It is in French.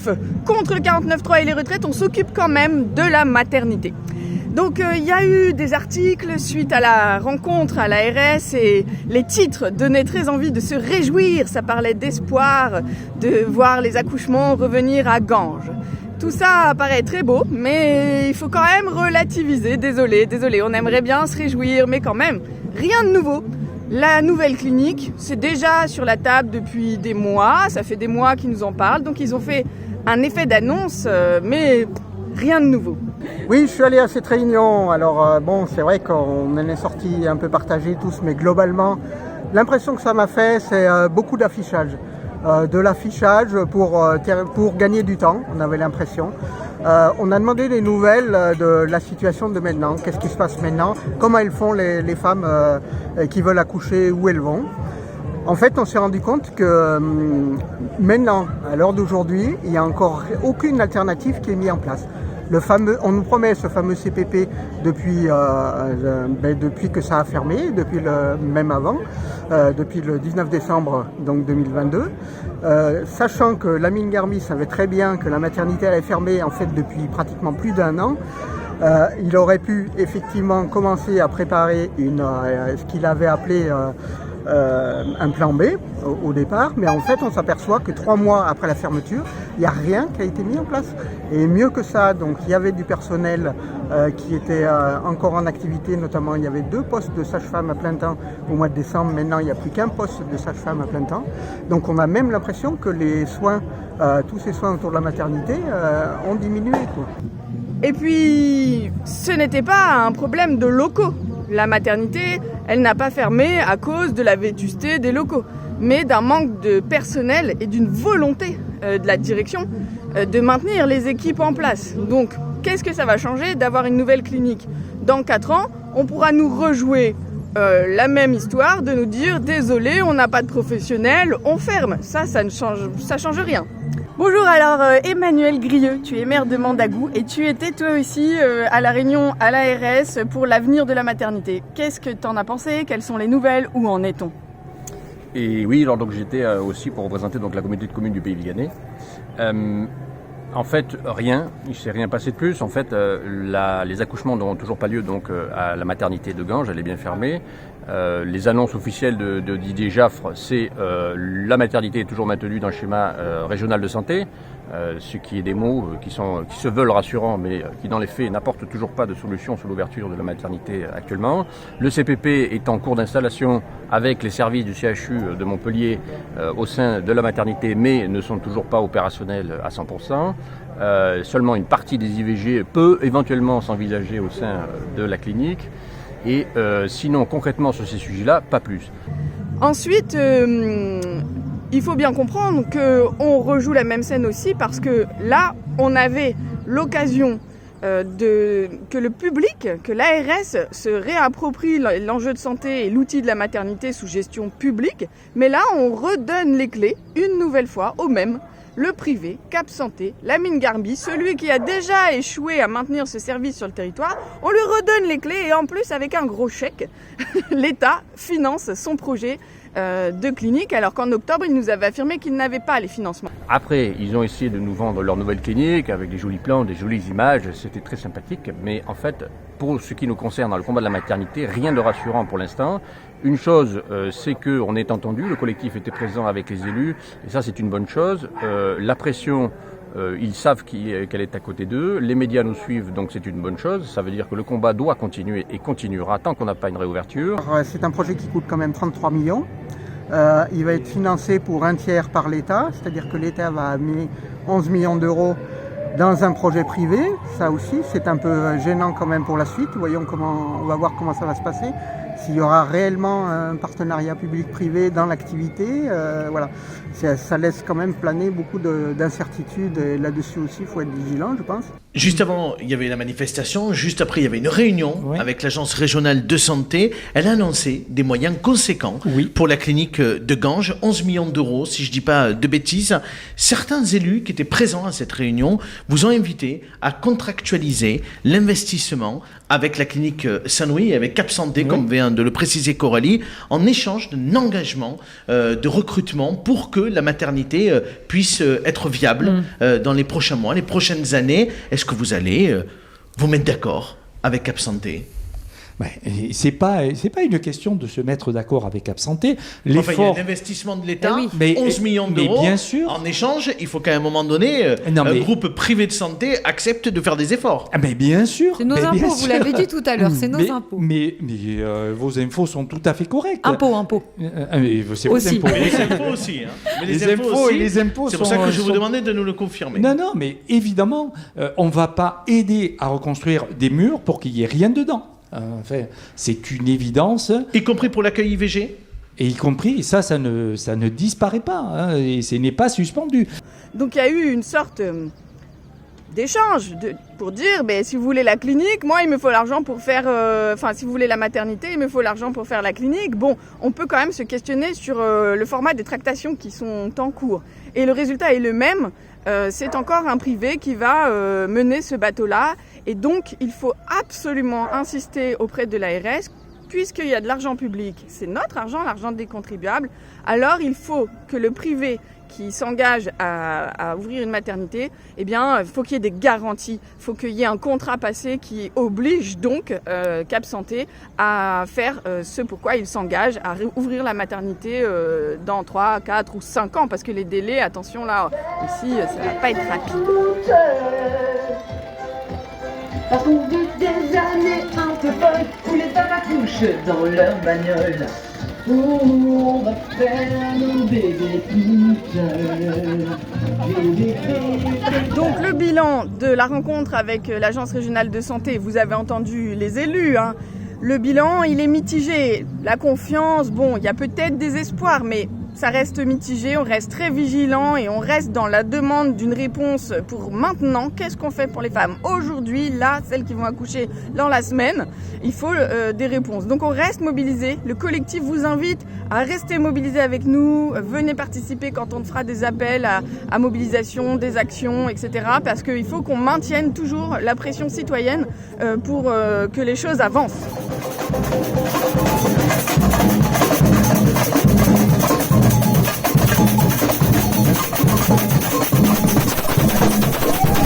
bref, contre le 49.3 et les retraites, on s'occupe quand même de la maternité. Donc il y a eu des articles suite à la rencontre à l'ARS et les titres donnaient très envie de se réjouir. Ça parlait d'espoir, de voir les accouchements revenir à Ganges. Tout ça paraît très beau, mais il faut quand même relativiser. Désolé, on aimerait bien se réjouir, mais quand même, rien de nouveau. La nouvelle clinique, c'est déjà sur la table depuis des mois, ça fait des mois qu'ils nous en parlent, donc ils ont fait un effet d'annonce, mais rien de nouveau. Oui, je suis allé à cette réunion. Alors bon, c'est vrai qu'on en est sortis un peu partagés tous, mais globalement, l'impression que ça m'a fait, c'est beaucoup d'affichage. De l'affichage pour gagner du temps, on avait l'impression. On a demandé des nouvelles de la situation de maintenant, qu'est-ce qui se passe maintenant, comment elles font les femmes qui veulent accoucher, où elles vont. En fait, on s'est rendu compte que maintenant, à l'heure d'aujourd'hui, il n'y a encore aucune alternative qui est mise en place. On nous promet ce fameux CPP depuis que ça a fermé, même avant, depuis le 19 décembre donc 2022. Sachant que Lamine Garbi savait très bien que la maternité allait fermer en fait depuis pratiquement plus d'1 an, il aurait pu effectivement commencer à préparer ce qu'il avait appelé un plan B au départ, mais en fait on s'aperçoit que 3 mois après la fermeture, il n'y a rien qui a été mis en place. Et mieux que ça, donc il y avait du personnel qui était encore en activité, notamment il y avait 2 postes de sage-femme à plein temps au mois de décembre. Maintenant il n'y a plus qu'un poste de sage-femme à plein temps. Donc on a même l'impression que les soins, tous ces soins autour de la maternité ont diminué, quoi. Et puis, ce n'était pas un problème de locaux. La maternité, elle n'a pas fermé à cause de la vétusté des locaux, mais d'un manque de personnel et d'une volonté de la direction de maintenir les équipes en place. Donc, qu'est-ce que ça va changer d'avoir une nouvelle clinique ? Dans 4 ans, on pourra nous rejouer la même histoire, de nous dire « Désolé, on n'a pas de professionnels, on ferme ». Ça ne change rien. Bonjour, alors Emmanuel Grieux, tu es maire de Mandagou et tu étais toi aussi à la réunion à l'ARS pour l'avenir de la maternité. Qu'est-ce que tu en as pensé ? Quelles sont les nouvelles ? Où en est-on ? Et oui, alors donc j'étais aussi pour représenter donc la communauté de communes du Pays Viganais. En fait, rien, il ne s'est rien passé de plus. En fait, les accouchements n'auront toujours pas lieu donc à la maternité de Ganges, elle est bien fermée. Les annonces officielles de Didier Jaffre, c'est la maternité est toujours maintenue dans le schéma régional de santé, ce qui est des mots qui se veulent rassurants, mais qui dans les faits n'apportent toujours pas de solution sur l'ouverture de la maternité actuellement. Le CPP est en cours d'installation avec les services du CHU de Montpellier au sein de la maternité, mais ne sont toujours pas opérationnels à 100%. Seulement une partie des IVG peut éventuellement s'envisager au sein de la clinique. Et sinon, concrètement, sur ces sujets-là, pas plus. Ensuite, il faut bien comprendre qu'on rejoue la même scène aussi parce que là, on avait l'occasion que le public, que l'ARS se réapproprie l'enjeu de santé et l'outil de la maternité sous gestion publique. Mais là, on redonne les clés une nouvelle fois au même. Le privé, Cap Santé, Lamine Garbi, celui qui a déjà échoué à maintenir ce service sur le territoire, on lui redonne les clés et en plus avec un gros chèque, l'État finance son projet de clinique alors qu'en octobre il nous avait affirmé qu'il n'avait pas les financements. Après, ils ont essayé de nous vendre leur nouvelle clinique avec des jolis plans, des jolies images, c'était très sympathique, mais en fait, pour ce qui nous concerne dans le combat de la maternité, rien de rassurant pour l'instant. Une chose, c'est qu'on est entendu, le collectif était présent avec les élus, et ça c'est une bonne chose. La pression, ils savent qu'elle est à côté d'eux, les médias nous suivent, donc c'est une bonne chose. Ça veut dire que le combat doit continuer et continuera tant qu'on n'a pas une réouverture. C'est un projet qui coûte quand même 33 millions. Il va être financé pour 1/3 par l'État, c'est-à-dire que l'État va amener 11 millions d'euros dans un projet privé. Ça aussi, c'est un peu gênant quand même pour la suite. On va voir comment ça va se passer. S'il y aura réellement un partenariat public-privé dans l'activité, voilà. Ça laisse quand même planer beaucoup d'incertitudes et là-dessus aussi, il faut être vigilant, je pense. Juste avant, il y avait la manifestation. Juste après, il y avait une réunion avec l'Agence régionale de santé. Elle a annoncé des moyens conséquents pour la clinique de Ganges, 11 millions d'euros, si je ne dis pas de bêtises. Certains élus qui étaient présents à cette réunion vous ont invité à contractualiser l'investissement avec la clinique Saint-Louis et avec Cap Santé, comme vient vient de le préciser Coralie, en échange d'un engagement de recrutement pour que la maternité puisse être viable dans les prochains mois, les prochaines années. Est-ce que vous allez vous mettre d'accord avec Cap Santé? C'est pas une question de se mettre d'accord avec Cap Santé. Il y a un investissement de l'État, 11 millions d'euros. Bien sûr. En échange, il faut qu'à un moment donné, un groupe privé de santé accepte de faire des efforts. Mais bien sûr. C'est nos impôts, vous l'avez dit tout à l'heure, c'est nos impôts. Mais vos infos sont tout à fait correctes. Impôts. C'est vos impôts. Mais les impôts aussi. Hein. Mais les impôts c'est pour ça que je vous demandais de nous le confirmer. Non, mais évidemment, on ne va pas aider à reconstruire des murs pour qu'il n'y ait rien dedans. Enfin, c'est une évidence. Y compris pour l'accueil IVG ? Et y compris, ça ne disparaît pas, hein, et ce n'est pas suspendu. Donc il y a eu une sorte d'échange pour dire, si vous voulez la clinique, moi il me faut l'argent pour faire... si vous voulez la maternité, il me faut l'argent pour faire la clinique. Bon, on peut quand même se questionner sur le format des tractations qui sont en cours. Et le résultat est le même. C'est encore un privé qui va mener ce bateau-là. Et donc, il faut absolument insister auprès de l'ARS, puisqu'il y a de l'argent public, c'est notre argent, l'argent des contribuables, alors il faut que le privé qui s'engage à ouvrir une maternité, il faut qu'il y ait des garanties, il faut qu'il y ait un contrat passé qui oblige donc Cap Santé à faire ce pourquoi il s'engage à ouvrir la maternité dans 3, 4 ou 5 ans, parce que les délais, attention là, ici, ça va pas être rapide. Parce qu'on vit des années un peu folles, où les femmes accouchent dans leur bagnole. On va faire nos bébés toutes seules. Donc le bilan de la rencontre avec l'Agence régionale de santé, vous avez entendu les élus, hein. Le bilan, il est mitigé. La confiance, il y a peut-être des espoirs, mais ça reste mitigé. On reste très vigilant et on reste dans la demande d'une réponse pour maintenant. Qu'est-ce qu'on fait pour les femmes aujourd'hui, là, celles qui vont accoucher dans la semaine? Il faut des réponses. Donc on reste mobilisés. Le collectif vous invite à rester mobilisés avec nous. Venez participer quand on fera des appels à mobilisation, des actions, etc. Parce qu'il faut qu'on maintienne toujours la pression citoyenne pour que les choses avancent.